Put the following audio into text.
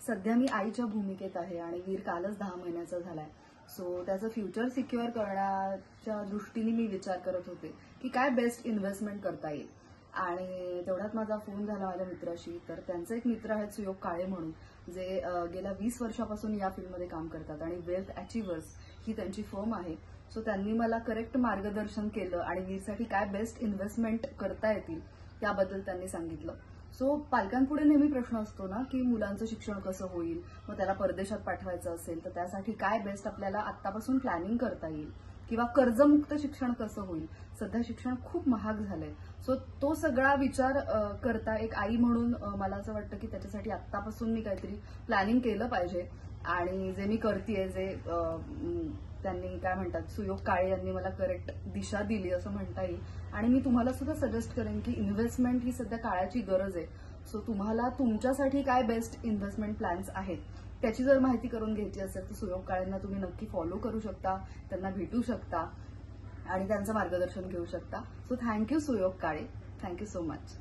सध्या मी आईच्या भूमिकेत आहे आणि वीर कालच 10 महिन्याचा झालाय. सो त्याचं फ्युचर सिक्युअर करण्याच्या दृष्टीने मी विचार करत होते की काय बेस्ट इन्व्हेस्टमेंट करता येईल. आणि तेवढ्यात माझा फोन झाला माझ्या मित्राशी. तर त्यांचे एक मित्र आहेत सुयोग काळे म्हणून, जे गेल्या 20 वर्षापासून या फील्डमध्ये काम करतात आणि वेल्थ अचिव्हर्स ही त्यांची फर्म आहे. सो त्यांनी मला करेक्ट मार्गदर्शन केलं आणि वीरसाठी काय बेस्ट इन्व्हेस्टमेंट करता येतील त्याबद्दल त्यांनी सांगितलं. सो पालकांपुढे नेहमी प्रश्न असतो ना की मुलांचं शिक्षण कसं होईल, मग त्याला परदेशात पाठवायचं असेल तर त्यासाठी काय बेस्ट आपल्याला आत्तापासून प्लॅनिंग करता येईल, किंवा कर्जमुक्त शिक्षण कसं होईल. सध्या शिक्षण खूप महाग झालंय. सो तो सगळा विचार करता एक आई म्हणून मला असं वाटतं की त्याच्यासाठी आत्तापासून मी काहीतरी प्लॅनिंग केलं पाहिजे. आणि जे मी करतेय, जे त्यांनी काय म्हणतात सुयोग काळे यांनी मला करेक्ट दिशा दिली असं म्हणता येईल. आणि मी तुम्हाला सुद्धा सजेस्ट करेन की इन्व्हेस्टमेंट ही सध्या काळाची गरज आहे. सो तुम्हाला तुमच्यासाठी काय बेस्ट इन्व्हेस्टमेंट प्लॅन्स आहेत त्याची जर माहिती करून घ्यायची असेल तर सुयोग काळेंना तुम्ही नक्की फॉलो करू शकता, त्यांना भेटू शकता आणि त्यांचं मार्गदर्शन घेऊ शकता. सो थँक्यू सुयोग काळे, थँक्यू सो मच.